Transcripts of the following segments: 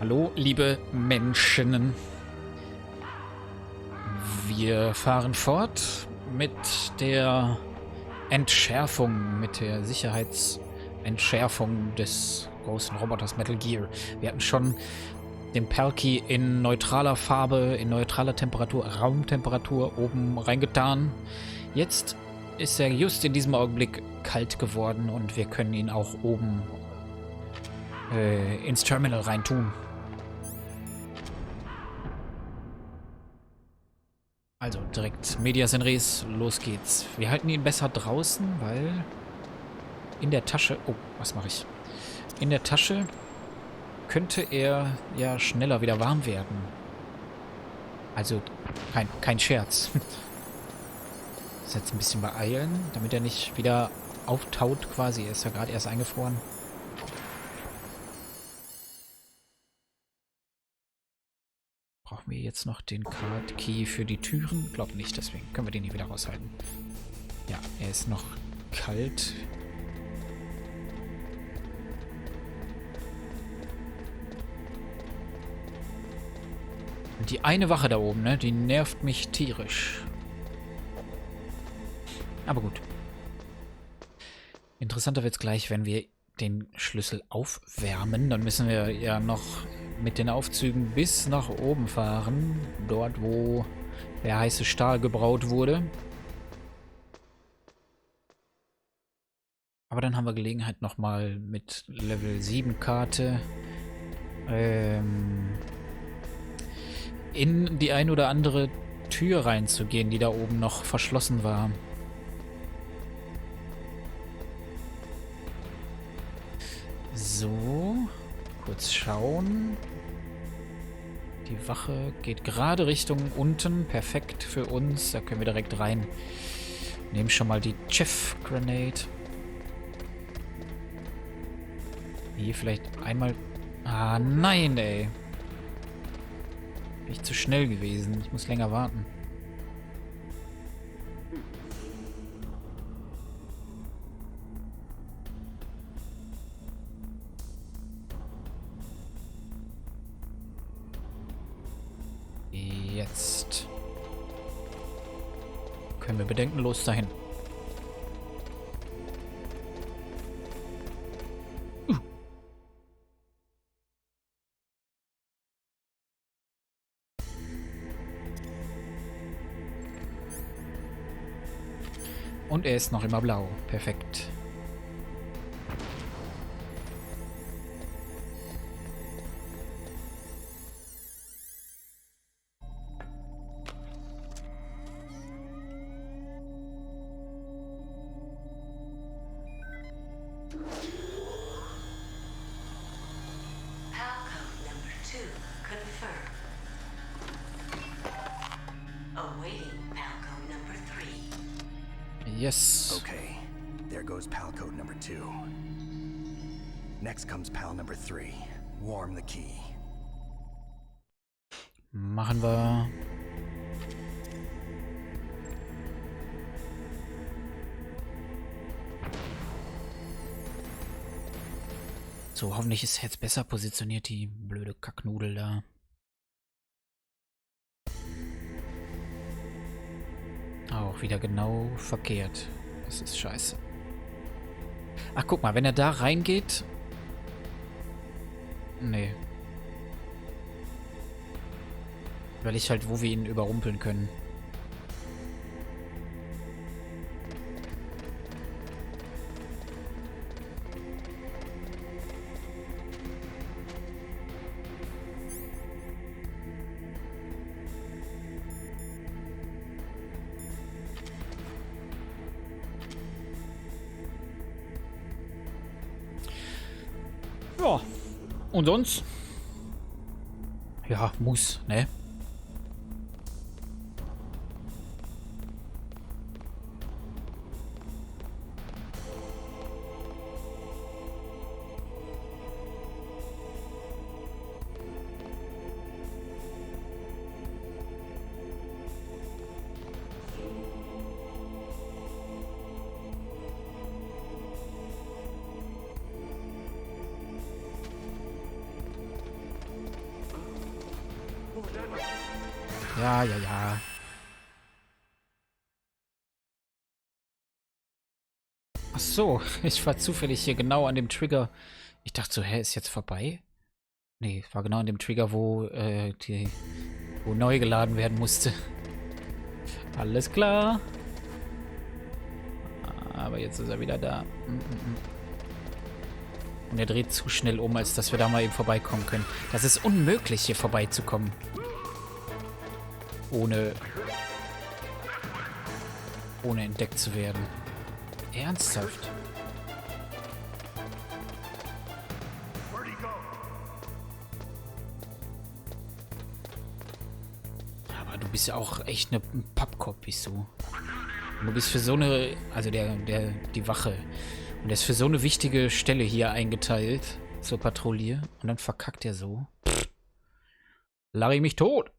Hallo, liebe Menschen. Wir fahren fort mit der Entschärfung, mit der Sicherheitsentschärfung des großen Roboters Metal Gear. Wir hatten schon den Perky in neutraler Farbe, in neutraler Temperatur, Raumtemperatur oben reingetan. Jetzt ist er just in diesem Augenblick kalt geworden und wir können ihn auch oben ins Terminal reintun. Also direkt Medias in Res, los geht's. Wir halten ihn besser draußen, weil in der Tasche... Oh, was mache ich? In der Tasche könnte er ja schneller wieder warm werden. Also kein Scherz. Das jetzt ein bisschen beeilen, damit er nicht wieder auftaut quasi. Er ist ja gerade erst eingefroren. Brauchen wir jetzt noch den Card Key für die Türen? Glaub nicht, deswegen können wir den hier wieder raushalten. Ja, er ist noch kalt. Und die eine Wache da oben, ne, die nervt mich tierisch. Aber gut. Interessanter wird es gleich, wenn wir den Schlüssel aufwärmen. Dann müssen wir ja noch mit den Aufzügen bis nach oben fahren. Dort, wo der heiße Stahl gebraut wurde. Aber dann haben wir Gelegenheit nochmal mit Level 7 Karte in die ein oder andere Tür reinzugehen, die da oben noch verschlossen war. So, kurz schauen. Die Wache geht gerade Richtung unten. Perfekt für uns. Da können wir direkt rein. Nehmen schon mal die Chef Grenade. Hier vielleicht einmal... Ah, nein, ey. Bin ich zu schnell gewesen. Ich muss länger warten. Jetzt können wir bedenkenlos dahin. Und er ist noch immer blau. Perfekt. Yes. Okay, there goes PAL code number 2. Next comes PAL number 3. Warm the key. Machen wir. So, hoffentlich ist jetzt besser positioniert, die blöde Kacknudel da. Auch wieder genau verkehrt. Das ist scheiße. Ach, guck mal, wenn er da reingeht... Nee. Weil ich halt, wo wir ihn überrumpeln können. Ja, und sonst? Ja, muss, ne? Ja, ja, ja. Ach so, ich war zufällig hier genau an dem Trigger. Ich dachte so, hä, ist jetzt vorbei? Nee, war genau an dem Trigger, wo neu geladen werden musste. Alles klar. Aber jetzt ist er wieder da. Und er dreht zu schnell um, als dass wir da mal eben vorbeikommen können. Das ist unmöglich, hier vorbeizukommen. Ohne entdeckt zu werden. Ernsthaft? Aber du bist ja auch echt ein Pappkopf, bist du. Und du bist für so eine, also die Wache. Und der ist für so eine wichtige Stelle hier eingeteilt zur Patrouille. Und dann verkackt er so. Lache ich mich tot.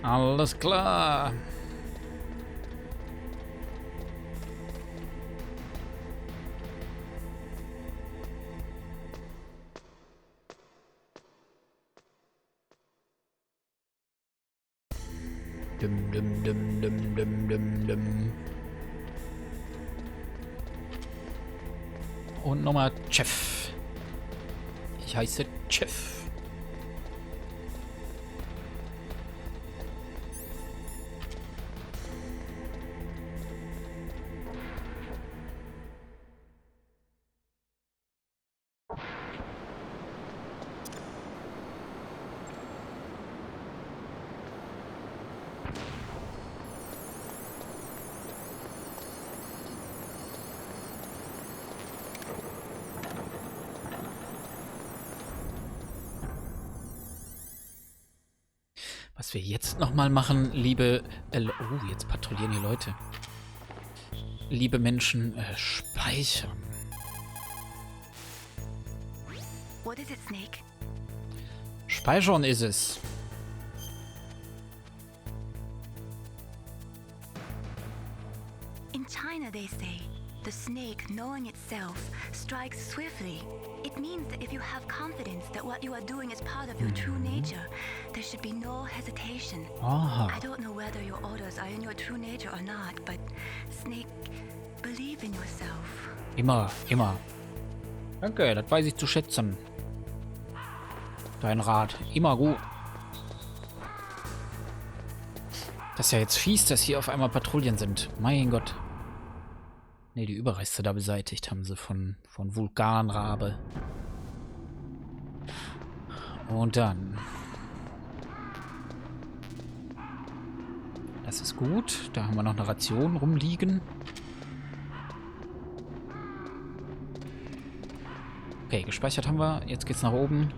Alles klar. Dum, dum, dum, dum, dum, dum, dum. Und nochmal Chef. Ich heiße Chef. Was wir jetzt nochmal machen, liebe... jetzt patrouillieren die Leute. Liebe Menschen, speichern. What is it, Snake? Speichern ist es. In China, they say, the snake, knowing itself, strikes swiftly. It means that if you have confidence that what you are doing is part of your true nature, there should be no hesitation. Aha. I don't know whether your orders are in your true nature or not, but Snake, believe in yourself. Immer, immer. Danke, das weiß ich zu schätzen. Dein Rat. Immer gut. Das ist ja jetzt fies, dass hier auf einmal Patrouillen sind. Mein Gott. Ne, die Überreste da beseitigt haben sie von Vulkanrabe. Und dann. Das ist gut. Da haben wir noch eine Ration rumliegen. Okay, gespeichert haben wir. Jetzt geht's nach oben.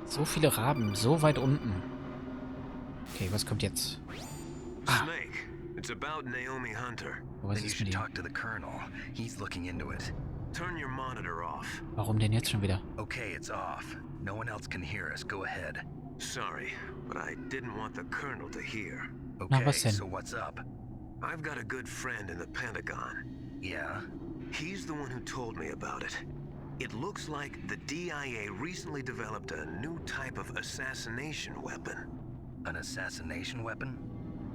So viele Raben, so weit unten. Okay, was kommt jetzt? Snake, it's about Naomi Hunter. Was Then you ist should mit talk ihm? to the colonel. He's looking into it. Turn your monitor off. Warum denn jetzt schon wieder? Okay, it's off. No one else can hear us. Go ahead. Sorry, but I didn't want the colonel to hear. Okay, was denn? so what's up? I've got a good friend in the Pentagon. Yeah? He's the one who told me about it. It looks like the DIA recently developed a new type of assassination weapon. An assassination weapon?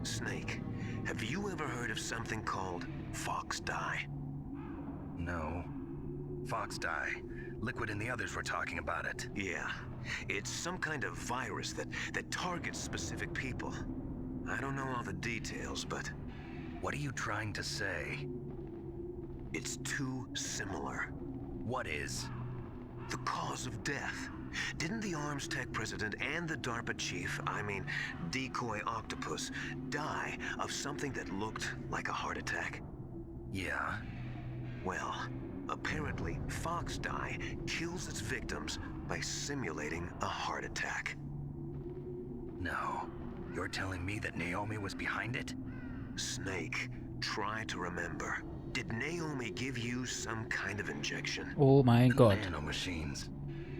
Snake, have you ever heard of something called fox dye? No. Fox dye. Liquid and the others were talking about it. Yeah, it's some kind of virus that targets specific people. I don't know all the details, but What are you trying to say? it's too similar. What is? The cause of death. Didn't the arms tech president and the DARPA chief, I mean, decoy octopus, die of something that looked like a heart attack? Yeah. Well, apparently, Fox Die kills its victims by simulating a heart attack. No. You're telling me that Naomi was behind it? Snake, try to remember. Did Naomi give you some kind of injection? Oh mein Gott. Nanomachines.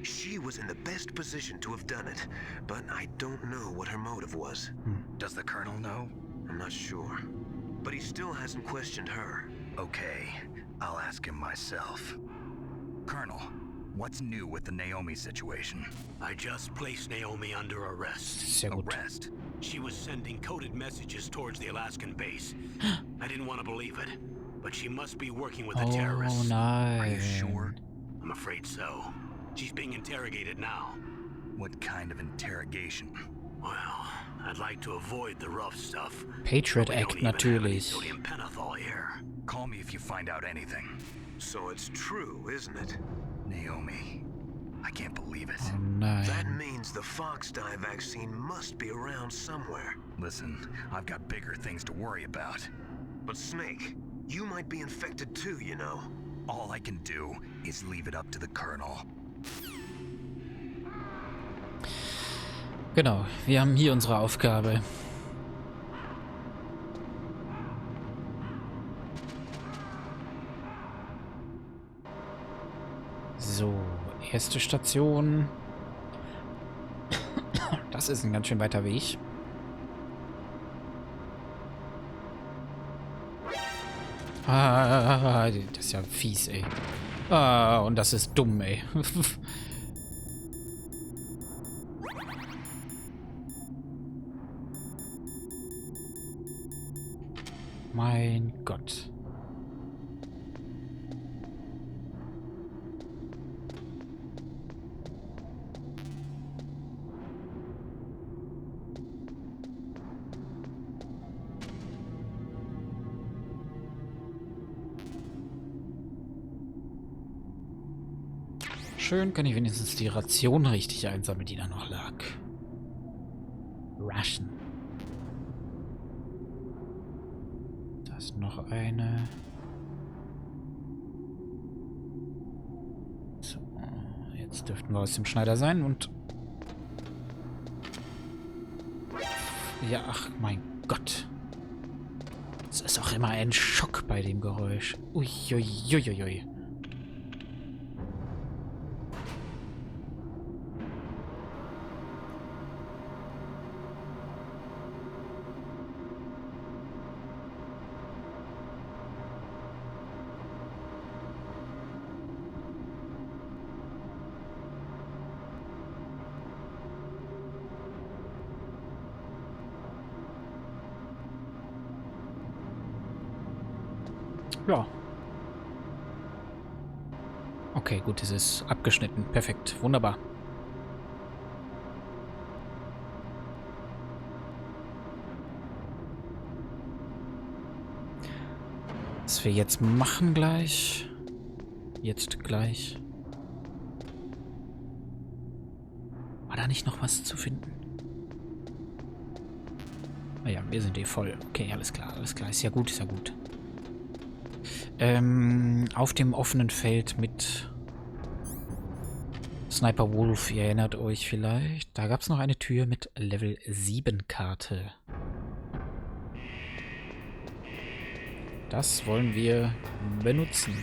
She was in the best position to have done it, but I don't know what her motive was. Does the Colonel know? I'm not sure. But he still hasn't questioned her. Okay, I'll ask him myself. Colonel, what's new with the Naomi situation? I just placed Naomi under arrest. Sehr gut. Arrest? She was sending coded messages towards the Alaskan base. I didn't want to believe it, but she must be working with the Oh terrorists. nein. Are you sure? I'm afraid so. She's being interrogated now. What kind of interrogation? Well, I'd like to avoid the rough stuff. Patriot We don't Act even have any natürlich. sodium pentothal here. Call me if you find out anything. So it's true, isn't it? Naomi, I can't believe it. Oh That nein. means the Fox Die vaccine must be around somewhere. Listen, I've got bigger things to worry about. But Snake, you might be infected too, you know. All I can do is leave it up to the Colonel. Genau, wir haben hier unsere Aufgabe. So, erste Station. Das ist ein ganz schön weiter Weg. Ah, das ist ja fies, ey. Ah, und das ist dumm, ey. Mein Gott. Schön, kann ich wenigstens die Ration richtig einsammeln, die da noch lag. Ration. Da ist noch eine. So, jetzt dürften wir aus dem Schneider sein und... Ja, ach mein Gott. Es ist auch immer ein Schock bei dem Geräusch. Uiuiuiui. Ja. Okay, gut, es ist abgeschnitten. Perfekt. Wunderbar. Was wir jetzt machen gleich. Jetzt gleich. War da nicht noch was zu finden? Ah ja, wir sind eh voll. Okay, alles klar, alles klar. Ist ja gut, ist ja gut. Auf dem offenen Feld mit Sniper Wolf, ihr erinnert euch vielleicht. Da gab es noch eine Tür mit Level 7 Karte. Das wollen wir benutzen.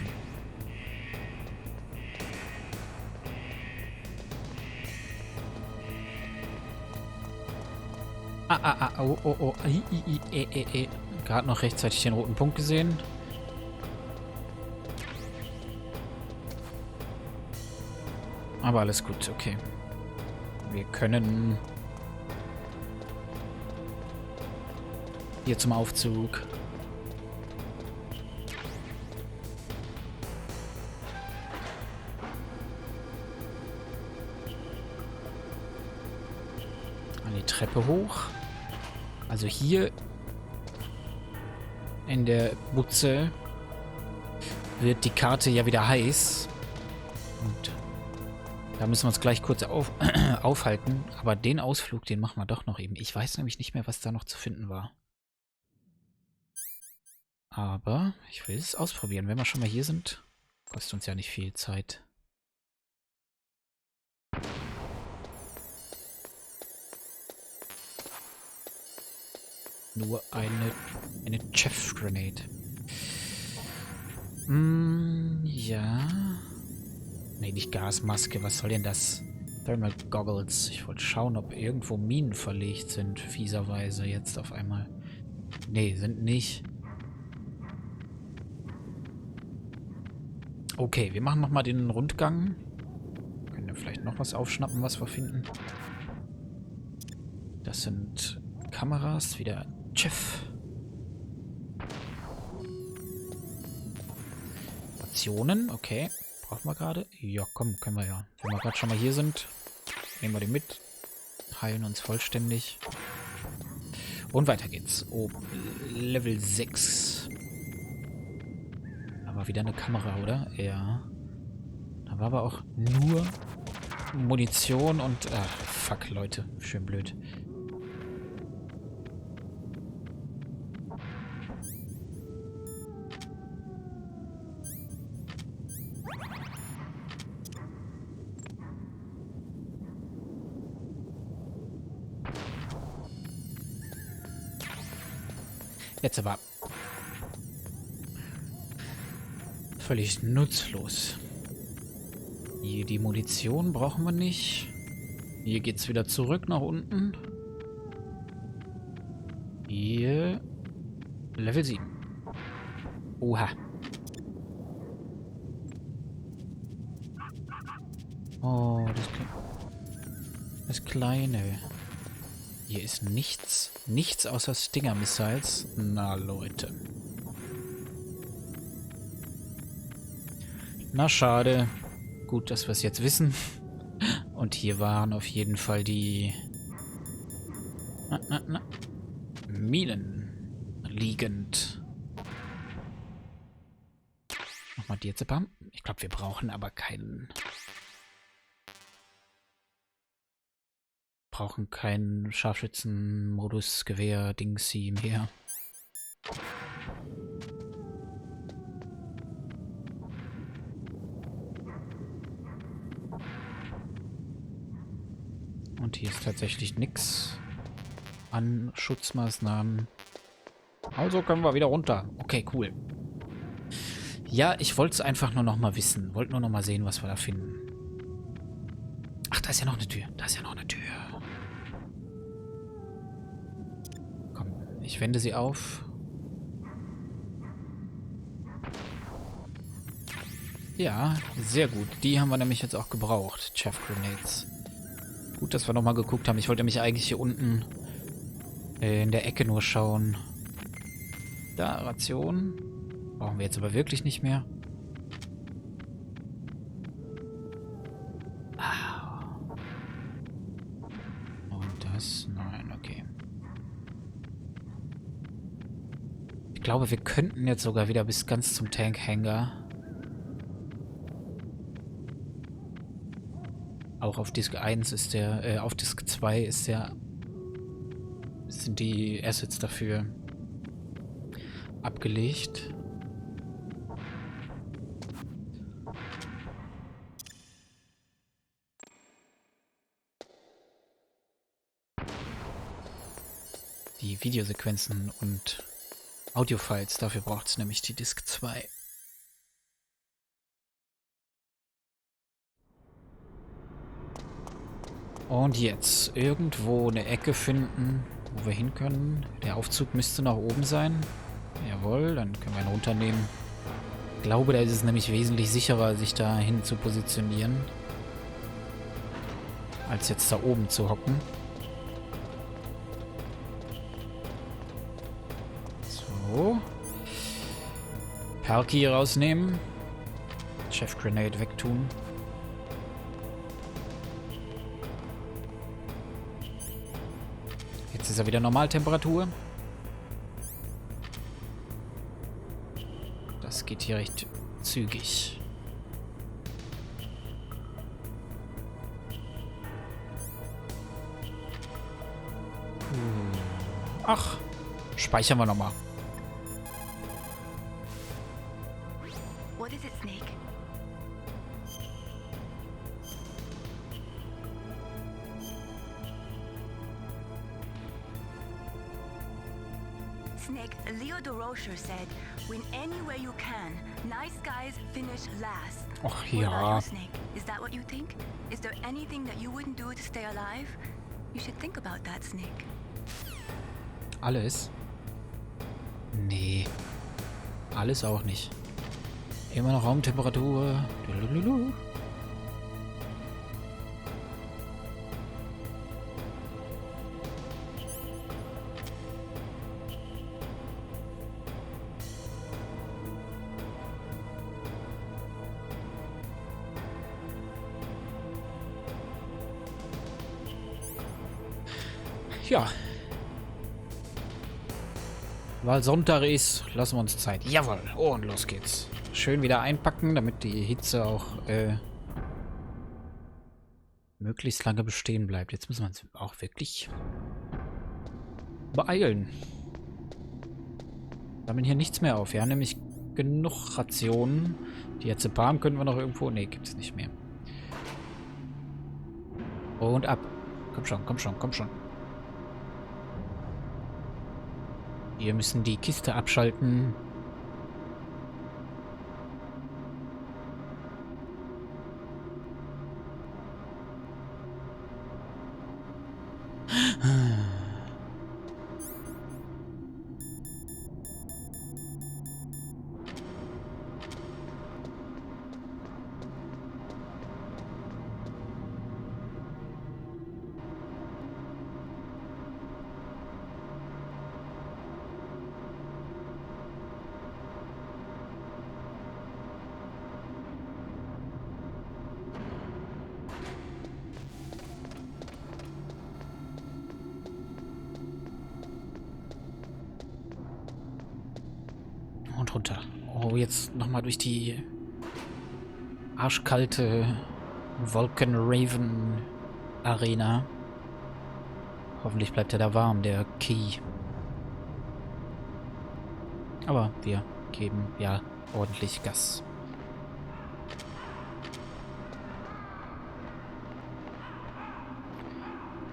Oh. Gerade noch rechtzeitig den roten Punkt gesehen. Aber alles gut, okay. Wir können hier zum Aufzug. An die Treppe hoch. Also hier in der Butze wird die Karte ja wieder heiß. Und Da müssen wir uns gleich kurz aufhalten. Aber den Ausflug, den machen wir doch noch eben. Ich weiß nämlich nicht mehr, was da noch zu finden war. Aber ich will es ausprobieren. Wenn wir schon mal hier sind, kostet uns ja nicht viel Zeit. Nur eine Chef-Grenade. Ja. Nee, nicht Gasmaske. Was soll denn das? Thermal Goggles. Ich wollte schauen, ob irgendwo Minen verlegt sind. Fieserweise jetzt auf einmal. Nee, sind nicht. Okay, wir machen nochmal den Rundgang. Können wir vielleicht noch was aufschnappen, was wir finden. Das sind Kameras. Wieder Chef. Rationen, okay. Brauchen wir gerade? Ja, komm, können wir ja. Wenn wir gerade schon mal hier sind, nehmen wir die mit. Heilen uns vollständig. Und weiter geht's. Oh, Level 6. Da war wieder eine Kamera, oder? Ja. Da war aber auch nur Munition und... Ach, fuck, Leute. Schön blöd. Jetzt aber völlig nutzlos. Hier die Munition brauchen wir nicht. Hier geht's wieder zurück nach unten. Hier Level 7. Oha. Oh, das Kleine. Hier ist nichts. Nichts außer Stinger-Missiles. Na, Leute. Na, schade. Gut, dass wir es jetzt wissen. Und hier waren auf jeden Fall die... Minen liegend. Nochmal die jetzt. Ich glaube, wir brauchen aber keinen... Brauchen keinen Scharfschützen-Modus, Gewehr, Dingsy mehr. Und hier ist tatsächlich nichts an Schutzmaßnahmen. Also können wir wieder runter. Okay, cool. Ja, ich wollte es einfach nur noch mal wissen. Wollte nur noch mal sehen, was wir da finden. Ach, da ist ja noch eine Tür. Da ist ja noch eine Tür. Komm, ich wende sie auf. Ja, sehr gut. Die haben wir nämlich jetzt auch gebraucht. Chaff Grenades. Gut, dass wir nochmal geguckt haben. Ich wollte mich eigentlich hier unten in der Ecke nur schauen. Da, Ration. Brauchen wir jetzt aber wirklich nicht mehr. Und das? Nein, okay. Ich glaube, wir könnten jetzt sogar wieder bis ganz zum Tank-Hangar. Auch auf Disk 1 ist der, auf Disk 2 ist der, sind die Assets dafür abgelegt. Die Videosequenzen und Audiofiles, dafür braucht es nämlich die Disk 2. Und jetzt irgendwo eine Ecke finden, wo wir hin können. Der Aufzug müsste nach oben sein. Jawohl, dann können wir ihn runternehmen. Ich glaube, da ist es nämlich wesentlich sicherer, sich da hin zu positionieren, als jetzt da oben zu hocken. So. Perky rausnehmen. Chef Grenade wegtun. Jetzt ist er wieder Normaltemperatur. Das geht hier recht zügig. Ach, speichern wir nochmal. What is it, Snake? Snake, Leo DeRocher said, win any way you can. Nice guys finish last. Och What about ja. you, Snake? Is that what you think? Is there anything that you wouldn't do to stay alive? You should think about that, Snake. Alles? Nee. Alles auch nicht. Immer noch Raumtemperatur. Lulululu. Ja. Weil Sonntag ist, lassen wir uns Zeit. Jawohl. Oh, und los geht's. Schön wieder einpacken, damit die Hitze auch möglichst lange bestehen bleibt. Jetzt müssen wir uns auch wirklich beeilen. Sammeln hier nichts mehr auf. Wir haben nämlich genug Rationen. Die jetzt Palm können wir noch irgendwo... Ne, gibt es nicht mehr. Und ab. Komm schon, komm schon, komm schon. Wir müssen die Kiste abschalten. Und runter. Oh, jetzt nochmal durch die arschkalte Vulcan-Raven Arena. Hoffentlich bleibt er da warm, der Key. Aber wir geben ja ordentlich Gas.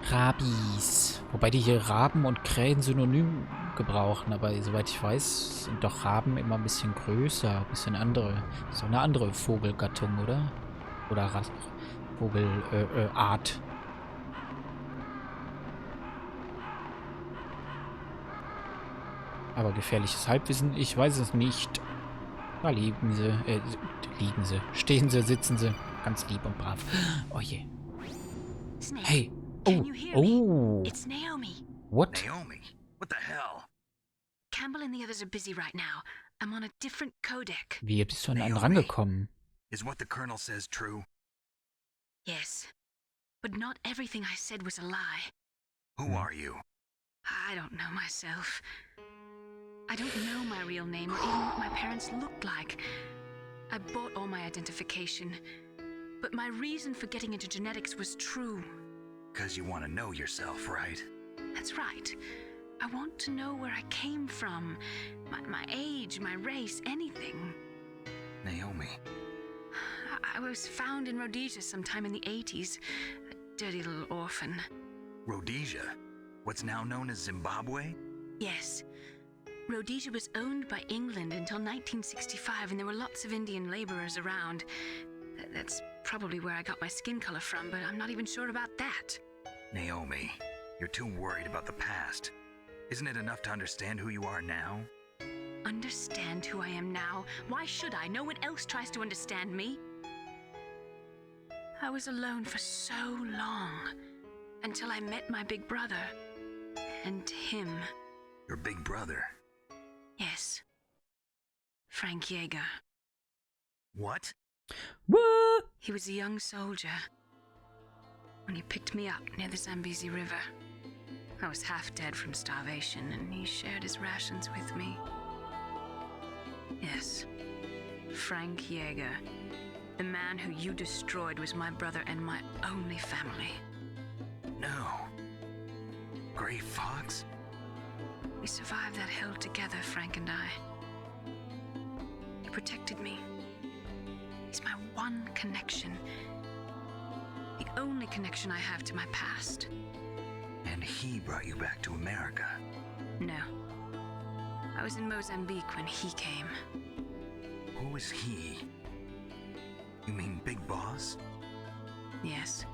Rabis. Wobei die hier Raben und Krähen synonym gebrauchen, aber soweit ich weiß, sind doch Raben immer ein bisschen größer, ein bisschen andere. So eine andere Vogelgattung, oder? Oder Vogelart. Aber gefährliches Halbwissen, ich weiß es nicht. Da liegen sie, stehen sie, sitzen sie, ganz lieb und brav. Oh je. Snake, Hey. can Oh, you hear oh. me? It's Naomi. What? Naomi, what the hell? Campbell and the others are busy right now. I'm on a different codec. Wie bist du an einen Naomi. rangekommen? Is what the colonel says true? Yes. But not everything I said was a lie. Who are you? I don't know myself. I don't know my real name or even what my parents looked like. I bought all my identification. But my reason for getting into genetics was true. Because you want to know yourself, right? That's right. I want to know where I came from. My age, my race, anything. Naomi. I was found in Rhodesia sometime in the 80s. A dirty little orphan. Rhodesia? What's now known as Zimbabwe? Yes. Rhodesia was owned by England until 1965, and there were lots of Indian laborers around. That's probably where I got my skin color from, but I'm not even sure about that. Naomi, you're too worried about the past. Isn't it enough to understand who you are now? Understand who I am now? Why should I? No one else tries to understand me. I was alone for so long, until I met my big brother. And him. Your big brother? Yes. Frank Yeager. What? What? He was a young soldier when he picked me up near the Zambezi River. I was half dead from starvation, and he shared his rations with me. Yes, Frank Yeager. The man who you destroyed was my brother and my only family. No. Great Gray Fox? We survived that hell together, Frank and I. He protected me. He's my one connection. The only connection I have to my past. And he brought you back to America? No. I was in Mozambique when he came. Who is he? You mean Big Boss? Yes.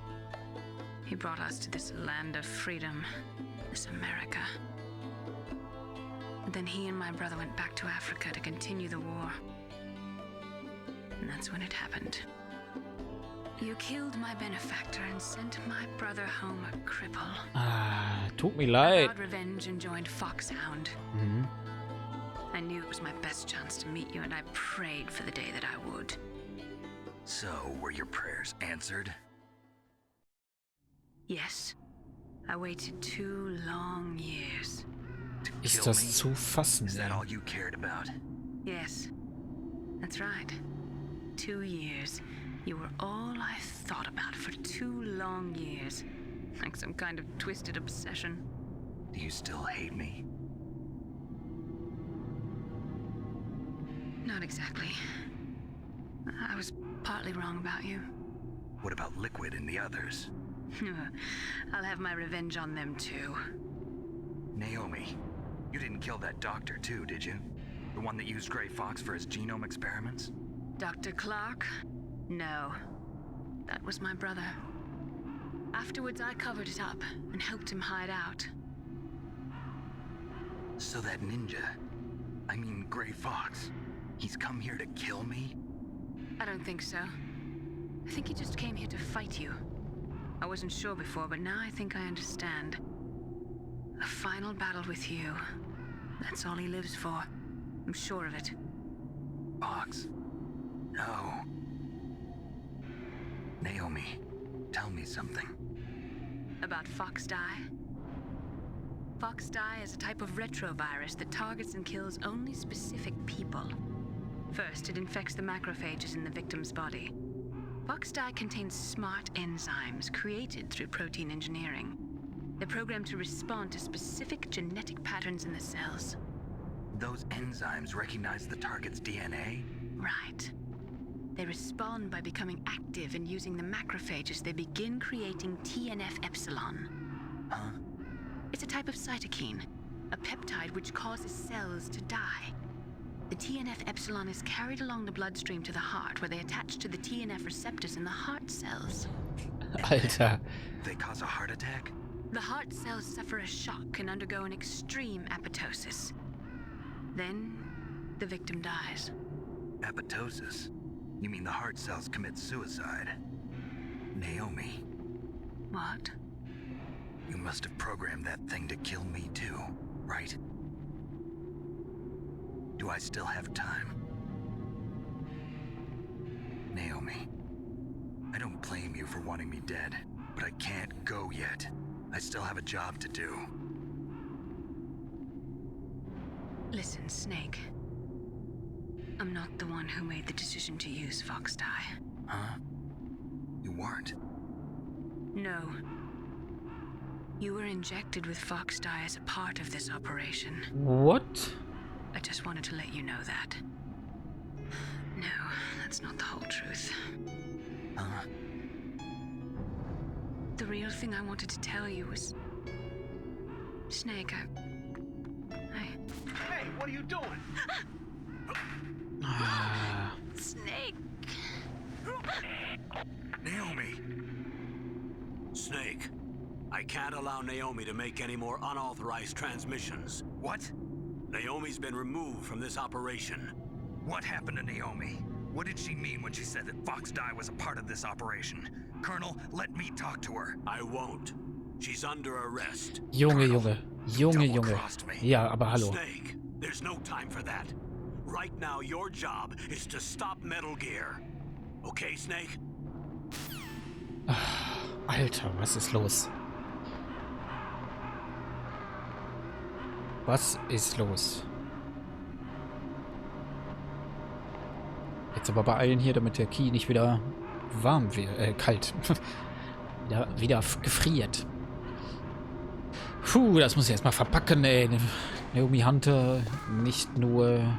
He brought us to this land of freedom, this America. And then he and my brother went back to Africa to continue the war. And that's when it happened. You killed my benefactor and sent my brother home a cripple. Tut mir I leid. vowed revenge and joined Foxhound. Mhm. I knew it was my best chance to meet you, and I prayed for the day that I would. So, were your prayers answered? Yes. I waited 2 long years. To Ist kill das me? zu fassen? Is that ey? all you cared about? Yes. That's right. 2 years. You were all I thought about for 2 long years. Like some kind of twisted obsession. Do you still hate me? Not exactly. I was partly wrong about you. What about Liquid and the others? I'll have my revenge on them too. Naomi, you didn't kill that doctor too, did you? The one that used Gray Fox for his genome experiments? Dr. Clark? No. That was my brother. Afterwards, I covered it up and helped him hide out. So that ninja, I mean Gray Fox, he's come here to kill me? I don't think so. I think he just came here to fight you. I wasn't sure before, but now I think I understand. A final battle with you. That's all he lives for. I'm sure of it. Fox? No. Naomi, tell me something. About Fox Die? Fox Die is a type of retrovirus that targets and kills only specific people. First, it infects the macrophages in the victim's body. Fox Die contains smart enzymes created through protein engineering. They're programmed to respond to specific genetic patterns in the cells. Those enzymes recognize the target's DNA? Right. They respond by becoming active and using the macrophages. They begin creating TNF-epsilon. Huh? It's a type of cytokine, a peptide which causes cells to die. The TNF-epsilon is carried along the bloodstream to the heart, where they attach to the TNF receptors in the heart cells. Alter. They cause a heart attack? The heart cells suffer a shock and undergo an extreme apoptosis. Then, the victim dies. Apoptosis? You mean the heart cells commit suicide? Naomi, What? you must have programmed that thing to kill me too, right? Do I still have time? Naomi, I don't blame you for wanting me dead, but I can't go yet. I still have a job to do. Listen, Snake. I'm not the one who made the decision to use Fox Die. Huh? You weren't? No. You were injected with Fox Die as a part of this operation. What? I just wanted to let you know that. No, that's not the whole truth. Huh? The real thing I wanted to tell you was... Snake, Hey, what are you doing? Snake! Naomi! Snake, I can't allow Naomi to make any more unauthorized transmissions. What? Naomi's been removed from this operation. What happened to Naomi? What did she mean when she said that Fox Die was a part of this operation? Colonel, let me talk to her. I won't. She's under arrest. Junge, Junge. Junge, Junge. Double-crossed me. Ja, aber hallo. Snake, there's no time for that. Right now, your job is to stop Metal Gear. Okay, Snake? Alter, was ist los? Was ist los? Jetzt aber beeilen hier, damit der Key nicht wieder warm wird, kalt. wieder gefriert. Puh, das muss ich erstmal verpacken, ey. Naomi Hunter nicht nur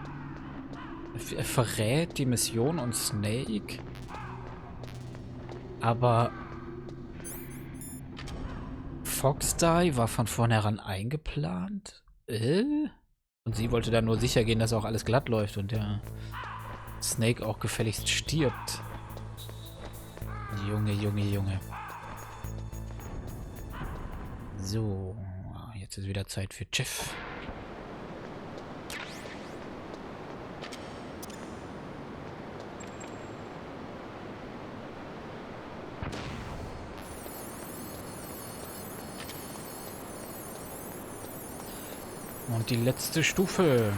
verrät die Mission und Snake, aber Fox Die war von vornherein eingeplant? Und sie wollte dann nur sicher gehen, dass auch alles glatt läuft und der Snake auch gefälligst stirbt. Junge, Junge, Junge. So, jetzt ist wieder Zeit für Jeff. Und die letzte Stufe.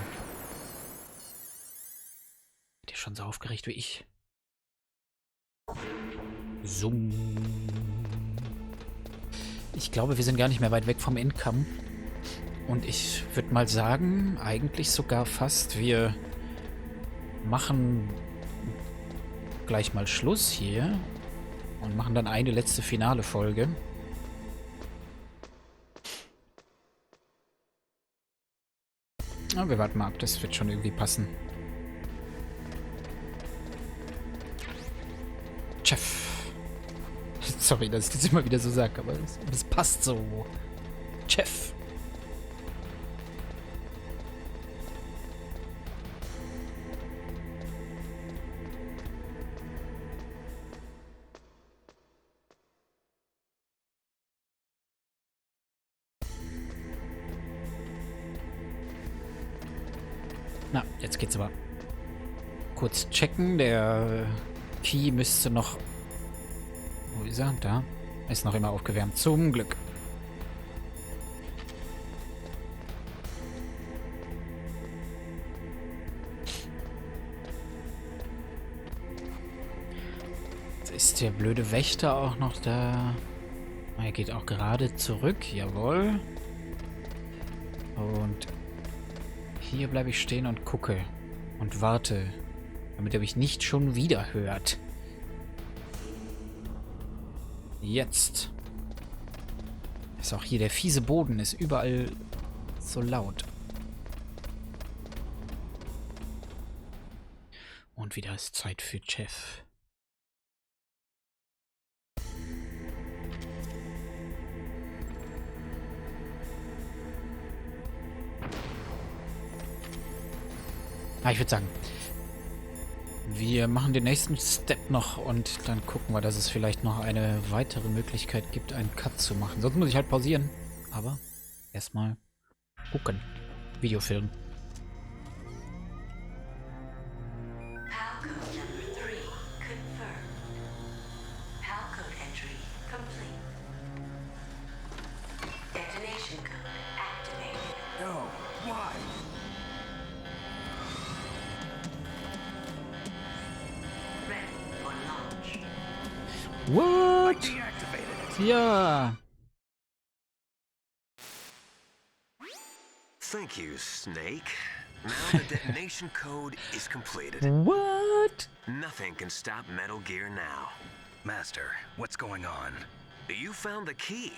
Seid ihr schon so aufgeregt wie ich? Zoom. Ich glaube, wir sind gar nicht mehr weit weg vom Endkampf. Und ich würde mal sagen, eigentlich sogar fast, wir machen gleich mal Schluss hier und machen dann eine letzte finale Folge. Aber wir warten mal ab, das wird schon irgendwie passen. Chef. Sorry, dass ich das immer wieder so sage, aber das passt so. Chef. Na, jetzt geht's aber. Kurz checken, der Key müsste noch... Wo ist er? Da. Ist noch immer aufgewärmt. Zum Glück. Jetzt ist der blöde Wächter auch noch da. Er geht auch gerade zurück. Jawohl. Und hier bleibe ich stehen und gucke. Und warte. Damit er mich nicht schon wieder hört. Jetzt. Ist auch hier der fiese Boden, ist überall so laut. Und wieder ist Zeit für Jeff. Ich würde sagen, wir machen den nächsten Step noch und dann gucken wir, dass es vielleicht noch eine weitere Möglichkeit gibt, einen Cut zu machen. Sonst muss ich halt pausieren. Aber erstmal gucken. Videofilm. What? Ja. Thank you, Snake. Now the detonation code is completed. What? Nothing can stop Metal Gear now. Master, what's going on? You found the key,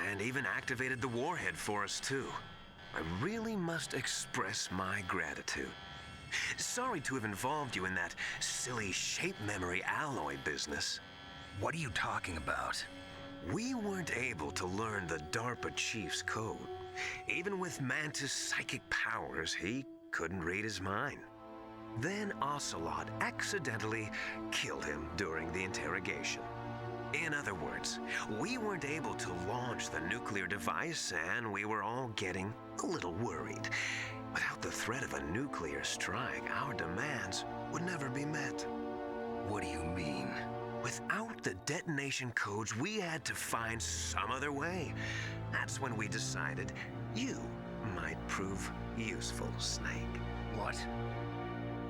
and even activated the warhead for us too. I really must express my gratitude. Sorry to have involved you in that silly shape memory alloy business. What are you talking about? We weren't able to learn the DARPA chief's code. Even with Mantis' psychic powers, he couldn't read his mind. Then Ocelot accidentally killed him during the interrogation. In other words, we weren't able to launch the nuclear device, and we were all getting a little worried. Without the threat of a nuclear strike, our demands would never be met. What do you mean? Without the detonation codes, we had to find some other way. That's when we decided you might prove useful, Snake. What?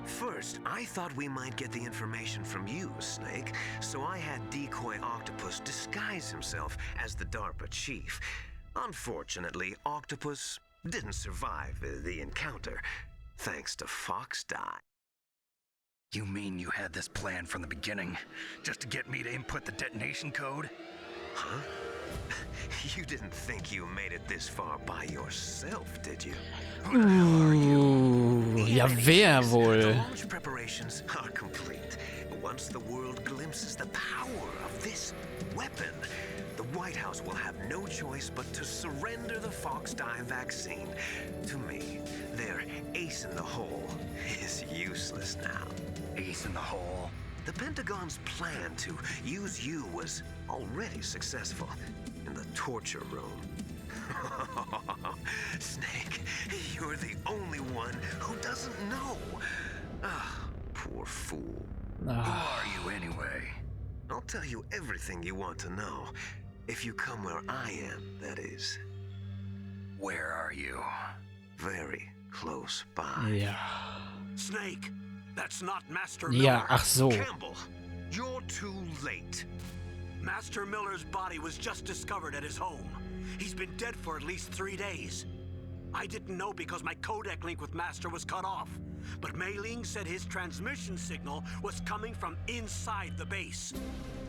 First, I thought we might get the information from you, Snake, so I had Decoy Octopus disguise himself as the DARPA chief. Unfortunately, Octopus didn't survive the encounter, thanks to Fox Die. You mean you had this plan from the beginning, just to get me to input the detonation code? Huh? You didn't think you made it this far by yourself, did you? Ja, wer The wohl? launch preparations are complete. Once the world glimpses the power of this weapon, the White House will have no choice but to surrender the Fox dye vaccine. To me, their ace in the hole is useless now. Ace in the hole. The Pentagon's plan to use you was already successful in the torture room. Snake, you're the only one who doesn't know. Ah, poor fool. Who are you anyway? I'll tell you everything you want to know. If you come where I am, that is. Where are you? Very close by. Ja. Snake, that's not Master Miller. Ja, ach so. Campbell, you're too late. Master Miller's body was just discovered at his home. He's been dead for at least 3 days. I didn't know because my codec link with Master was cut off. But Mei Ling said his transmission signal was coming from inside the base.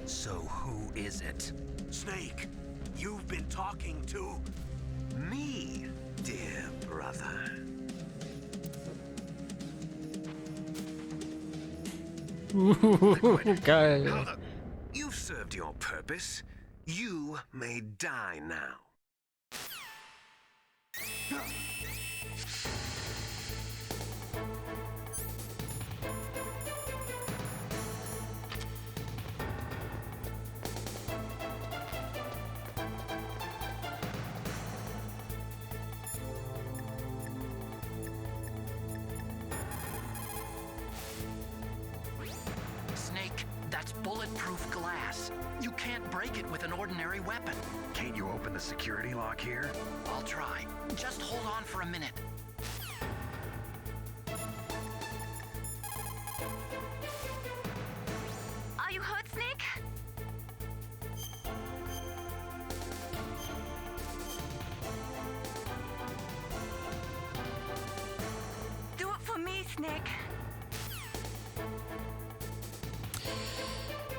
So who is it? Snake, you've been talking to... Me, dear brother. Geil. You've served your purpose. You may die now. Snake, that's bulletproof glass. You can't break it with an ordinary weapon. Can't you open the security lock here? I'll try. Just hold on for a minute. Are you hurt, Snake? Do it for me, Snake.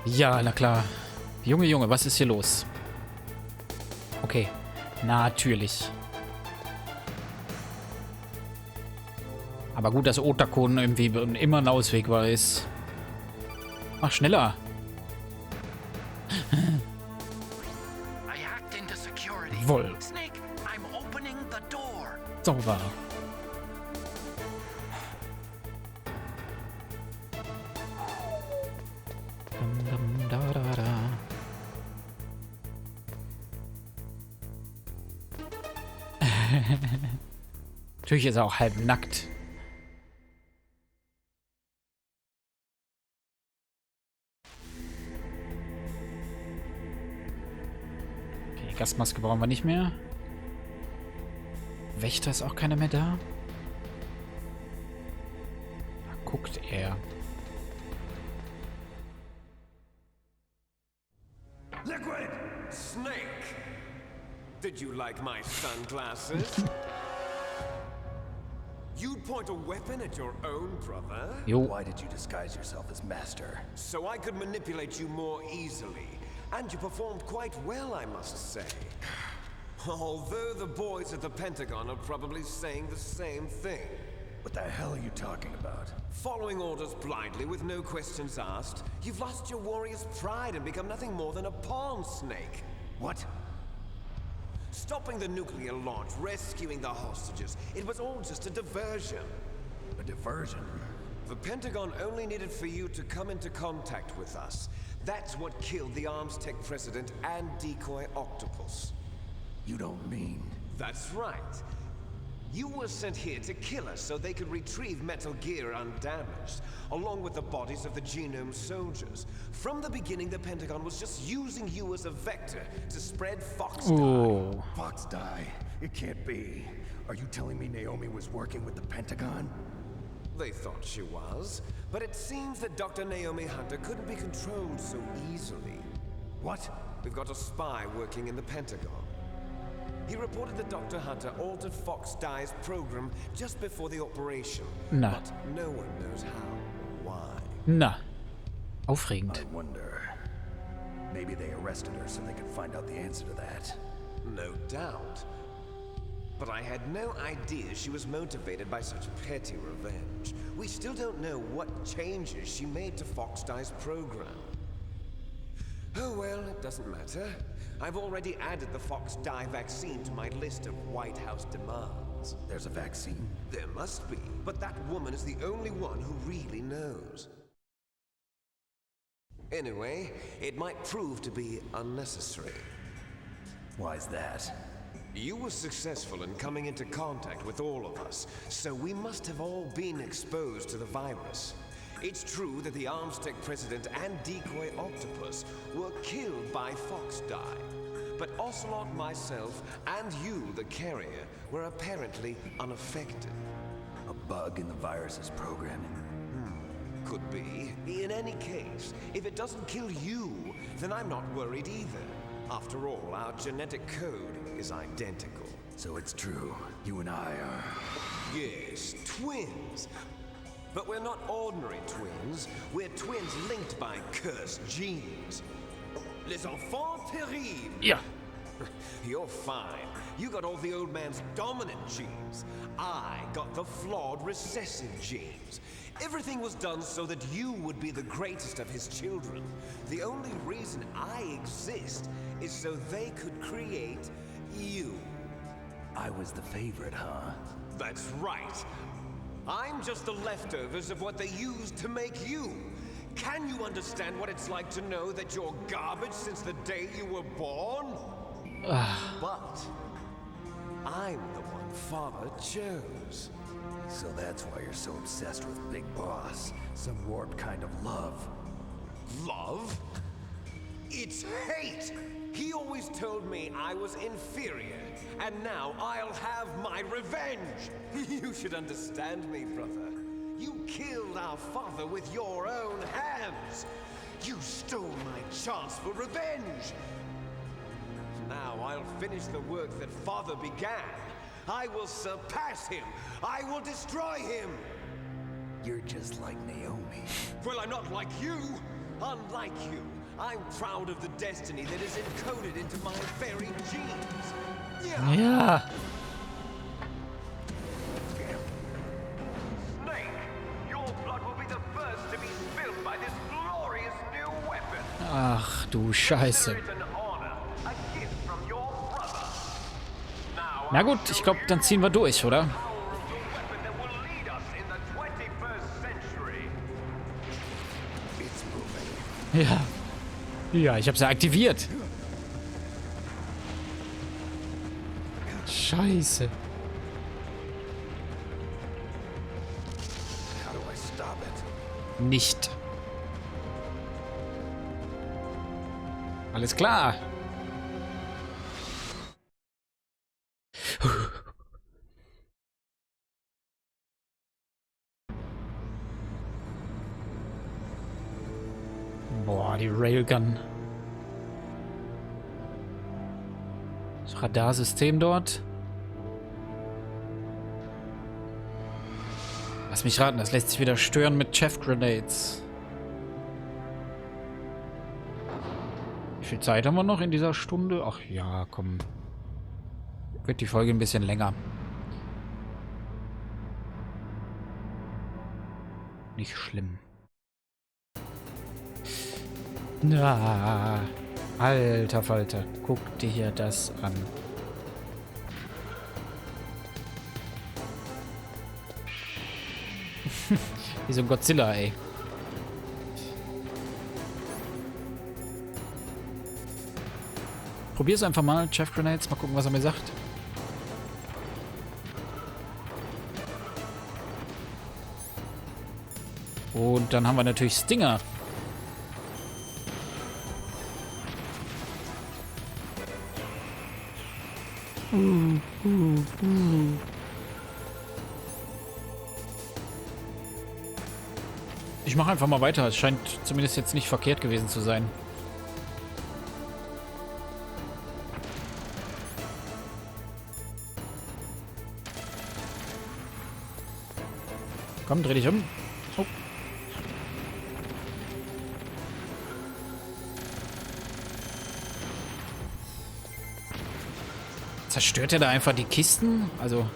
Ja, na klar. Junge, Junge, was ist hier los? Okay, natürlich. Aber gut, dass Otakon irgendwie immer ein Ausweg war ist. Mach schneller. I hacked into security. Wohl. Snake, I'm opening the door. Sauber. Da, da, da. Natürlich ist er auch halb nackt. Okay, Gasmaske brauchen wir nicht mehr. Wächter ist auch keiner mehr da. Da guckt er. Liquid! Snake! Did you like my sunglasses? You'd point a weapon at your own brother? Jo. Why did you disguise yourself as Master? So I could manipulate you more easily. And you performed quite well, I must say. Although the boys at the Pentagon are probably saying the same thing. What the hell are you talking about? Following orders blindly with no questions asked, you've lost your warrior's pride and become nothing more than a pawn, Snake. What? Stopping the nuclear launch, rescuing the hostages, it was all just a diversion. A diversion? The Pentagon only needed for you to come into contact with us. That's what killed the Arms Tech president and decoy octopus. You don't mean... That's right. You were sent here to kill us so they could retrieve Metal Gear undamaged, along with the bodies of the Genome soldiers. From the beginning, the Pentagon was just using you as a vector to spread Fox Oh. Fox dye? It can't be. Are you telling me Naomi was working with the Pentagon? They thought she was, but it seems that Dr. Naomi Hunter couldn't be controlled so easily. What? We've got a spy working in the Pentagon. He reported that Dr. Hunter altered Fox Dye's program just before the operation. Na. But no one knows how or why. Na. Aufregend. I wonder. Maybe they arrested her so they could find out the answer to that. No doubt. But I had no idea she was motivated by such petty revenge. We still don't know what changes she made to Fox-Die's program. Oh well, it doesn't matter. I've already added the Fox-Die vaccine to my list of White House demands. There's a vaccine? There must be, but that woman is the only one who really knows. Anyway, it might prove to be unnecessary. Why's that? You were successful in coming into contact with all of us, so we must have all been exposed to the virus. It's true that the Armstech president and decoy octopus were killed by Fox-Die, but Ocelot, myself, and you, the carrier, were apparently unaffected. A bug in the virus's programming? Could be. In any case, if it doesn't kill you, then I'm not worried either. After all, our genetic code is identical. So it's true. You and I are... Yes, twins. But we're not ordinary twins. We're twins linked by cursed genes. Les enfants terribles. Ja. You're fine. You got all the old man's dominant genes. I got the flawed recessive genes. Everything was done so that you would be the greatest of his children. The only reason I exist is so they could create you. I was the favorite, huh? That's right. I'm just the leftovers of what they used to make you. Can you understand what it's like to know that you're garbage since the day you were born? But I'm the one Father chose. So that's why you're so obsessed with Big Boss. Some warped kind of love. Love? It's hate! He always told me I was inferior, and now I'll have my revenge! You should understand me, brother. You killed our father with your own hands! You stole my chance for revenge! Now I'll finish the work that Father began. I will surpass him! I will destroy him! You're just like Naomi. Well, I'm not like you! Unlike you, I'm proud of the destiny that is encoded into my very genes! Ja. Snake, your blood will be the first to be spilled by this glorious new weapon! Ach du Scheiße. Consider it an honor, a gift from your brother. Now, Na gut, ich glaube, dann ziehen wir durch, oder? power of the weapon that will lead us in the 21st century. It's moving. Ja. Ja, ich habe sie aktiviert. Scheiße. How do I stop it? Nicht. Alles klar. Boah, die Railgun. Das Radarsystem dort. Lass mich raten, das lässt sich wieder stören mit Chef Grenades. Wie viel Zeit haben wir noch in dieser Stunde? Ach ja, komm. Wird die Folge ein bisschen länger. Nicht schlimm. Na, alter Falter, guck dir hier das an. Wie so ein Godzilla, ey. Probier's einfach mal, Chef Grenades, mal gucken, was er mir sagt. Und dann haben wir natürlich Stinger. Ich mache einfach mal weiter. Es scheint zumindest jetzt nicht verkehrt gewesen zu sein. Komm, dreh dich um. Oh. Zerstört er da einfach die Kisten? Also...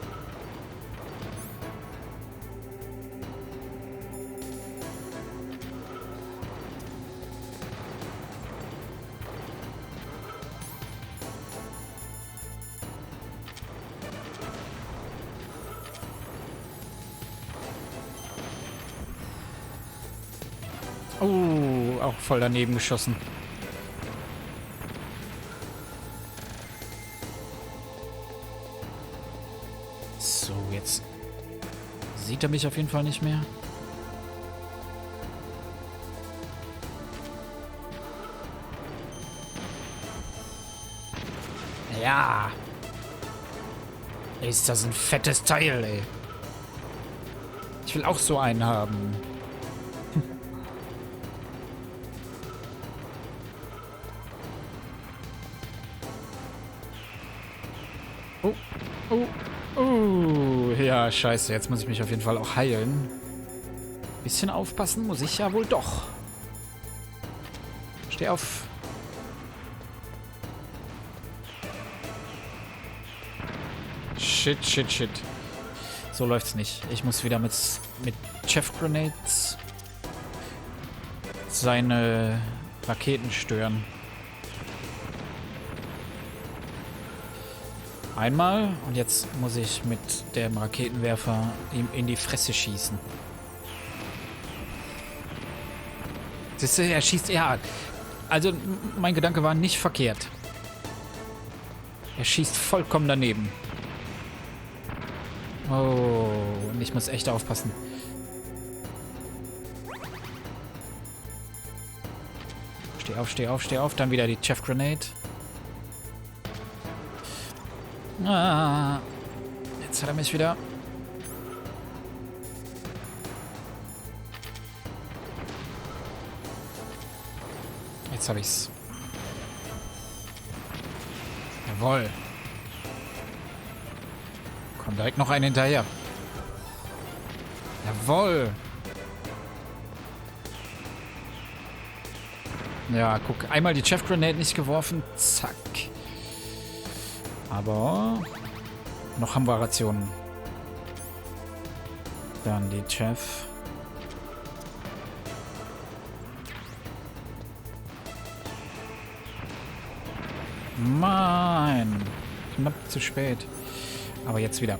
Oh, auch voll daneben geschossen. So, jetzt sieht er mich auf jeden Fall nicht mehr. Ja. Ist das ein fettes Teil, ey. Ich will auch so einen haben. Oh, oh, oh. Ja, scheiße. Jetzt muss ich mich auf jeden Fall auch heilen. Bisschen aufpassen muss ich ja wohl doch. Steh auf. Shit, shit, shit. So läuft's nicht. Ich muss wieder mit Chef Grenades seine Raketen stören. Einmal und jetzt muss ich mit dem Raketenwerfer ihm in die Fresse schießen. Siehst du, er schießt... Ja, also mein Gedanke war nicht verkehrt. Er schießt vollkommen daneben. Oh, und ich muss echt aufpassen. Steh auf, steh auf, steh auf. Dann wieder die Chef Grenade. Ah, jetzt hat er mich wieder. Jetzt habe ich's. Jawohl. Kommt direkt noch einen hinterher. Jawohl. Ja, guck. Einmal die Chef Grenade nicht geworfen. Zack. Aber noch haben wir Rationen. Dann die Chef. Mann. Knapp zu spät. Aber jetzt wieder.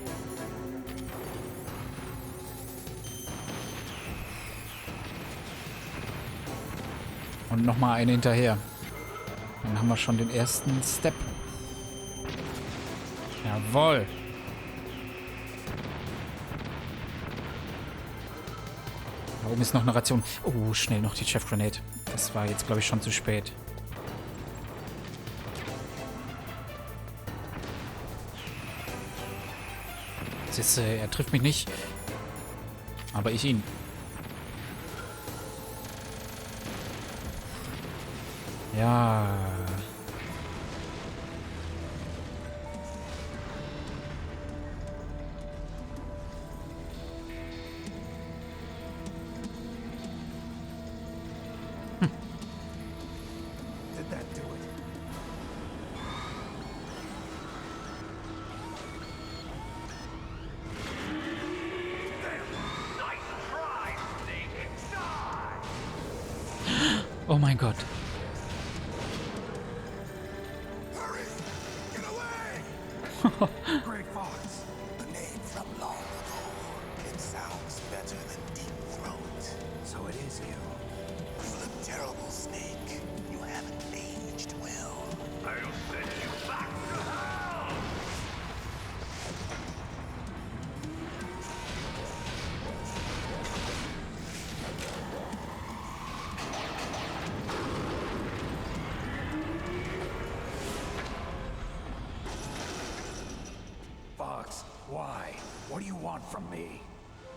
Und nochmal eine hinterher. Dann haben wir schon den ersten Step. Jawohl. Da oben ist noch eine Ration. Oh, schnell noch die Chef Grenade. Das war jetzt, glaube ich, schon zu spät. Siehst du, er trifft mich nicht. Aber ich ihn. Ja. Did that do it? Oh mein Gott. Great Fox. The name from long ago. It sounds better than Deep Throat. So it is you. You look terrible, Snake. You haven't aged well. I'll send you back to hell! Fox, why? What do you want from me?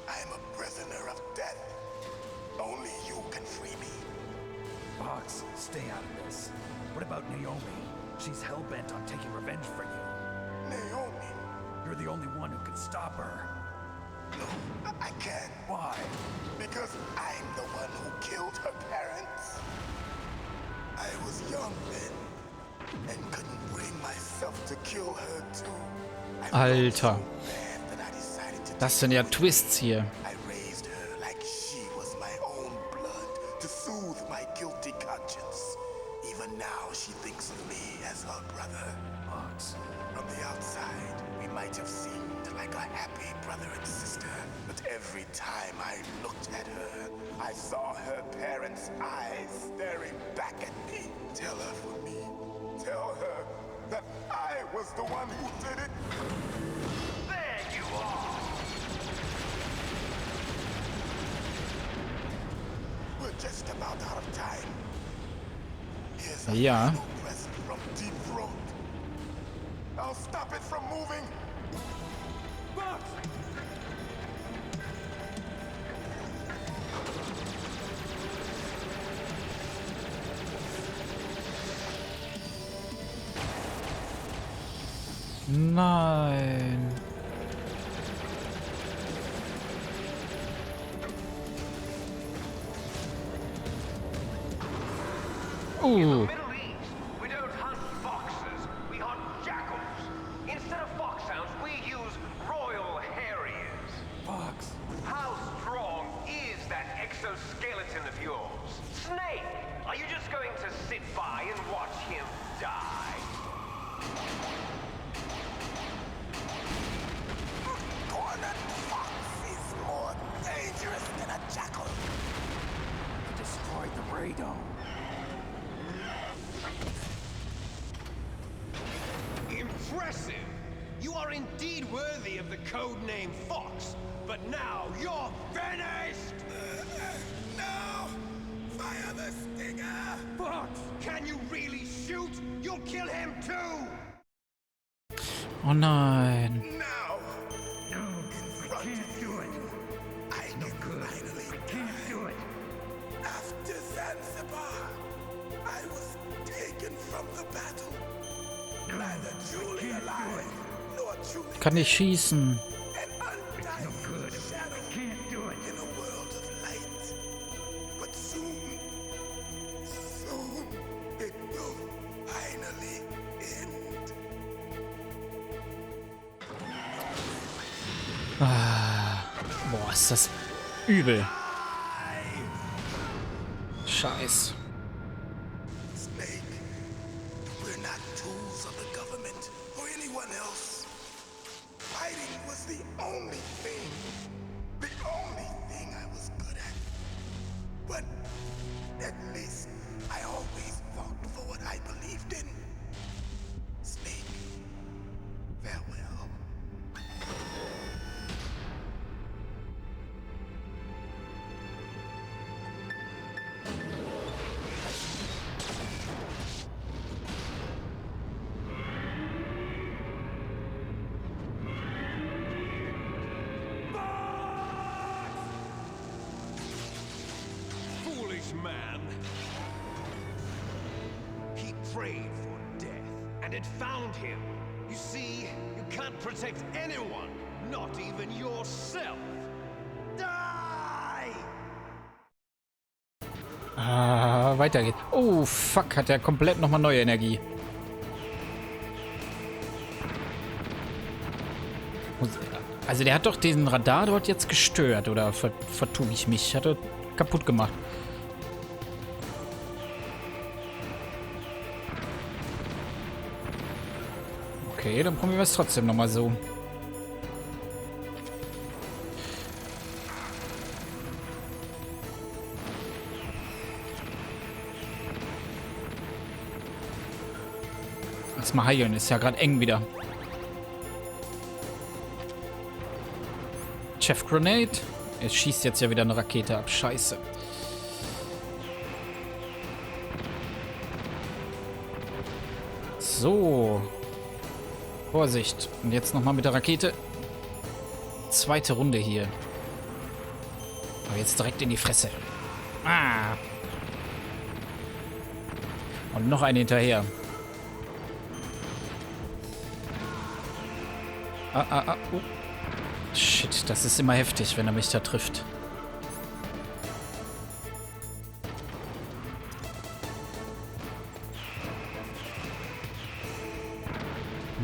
I'm a prisoner of death. Only you can free me. Fox, stay out of this. What about Naomi? She's hell-bent on taking revenge for you. Naomi. You're the only one who can stop her. No, I can't. Why? Because I'm the one who killed her parents. I was young then and couldn't bring myself to Alter. Das sind ja Twists hier. Every time I looked at her, I saw her parents' eyes staring back at me. Tell her for me. Tell her that I was the one who did it. There you are. We're just about out of time. Here's a final present from Deep Throat. I'll stop it from moving. But nein. Middle East, we don't hunt foxes, we hunt jackals. Instead of foxhounds, we use royal harriers. Fox. How strong is that exoskeleton of yours? Snake, are you just going to sit by and watch him die? Cornered fox is more dangerous than a jackal. Destroyed the radome. Impressive! You are indeed worthy of the code name Fox, but now you're finished! No! Fire the stinger! Fox, can you really shoot? You'll kill him too! Oh nein. No! No, I can't do it. I can finally can't do it. After Zanzibar, I was taken from the battle. Neither truly alive, nor truly Kann nicht schießen. an undying shadow in a world of light. But soon it will finally end. Boah, ist das übel. Scheiß. Snake, we're not tools of the government or anyone else. Fighting was the only thing I was good at. But at least I always fought for what I believed in. Snake, farewell. Foolish man. He prayed for death, and it found him. You see, you can't protect anyone, not even yourself. Die! Weiter geht's. Oh, fuck, hat er komplett nochmal neue Energie. Also der hat doch diesen Radar dort jetzt gestört, oder vertue ich mich? Hat er kaputt gemacht. Okay, dann probieren wir es trotzdem nochmal so. Lass mal heilen, ist ja gerade eng wieder. Chef Grenade. Er schießt jetzt ja wieder eine Rakete ab. Scheiße. So. Vorsicht. Und jetzt nochmal mit der Rakete. Zweite Runde hier. Aber jetzt direkt in die Fresse. Ah. Und noch eine hinterher. Shit, das ist immer heftig, wenn er mich da trifft.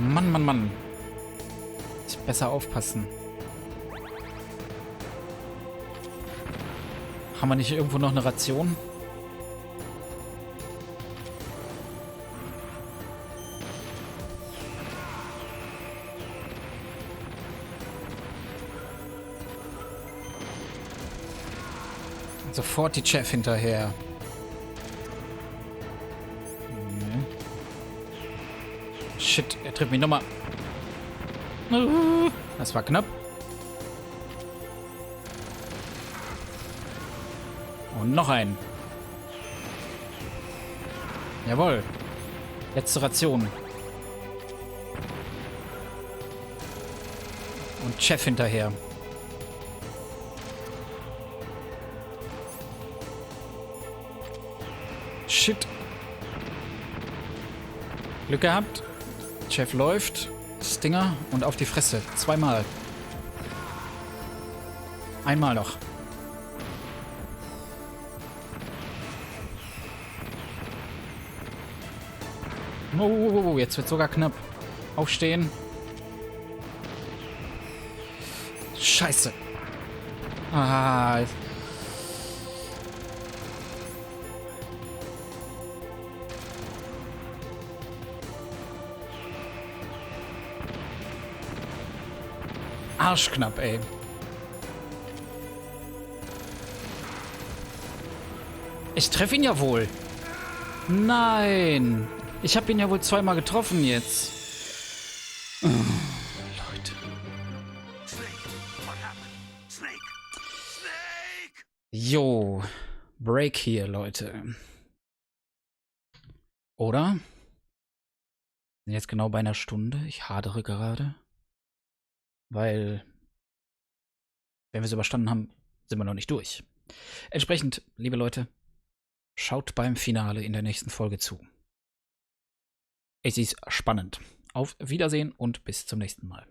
Mann, Mann, Mann. Besser aufpassen. Haben wir nicht irgendwo noch eine Ration? Sofort die Chef hinterher. Nee. Shit, er trifft mich nochmal. Das war knapp. Und noch einen. Jawohl. Letzte Ration. Und Chef hinterher. Shit. Glück gehabt. Chef läuft. Stinger und auf die Fresse. Zweimal. Einmal noch. Oh, jetzt wird sogar knapp. Aufstehen. Scheiße. Ah. Arschknapp, ey. Ich treffe ihn ja wohl. Nein. Ich habe ihn ja wohl zweimal getroffen jetzt. Leute. Jo. Break hier, Leute. Oder? Sind jetzt genau bei einer Stunde. Ich hadere gerade. Weil, wenn wir es überstanden haben, sind wir noch nicht durch. Entsprechend, liebe Leute, schaut beim Finale in der nächsten Folge zu. Es ist spannend. Auf Wiedersehen und bis zum nächsten Mal.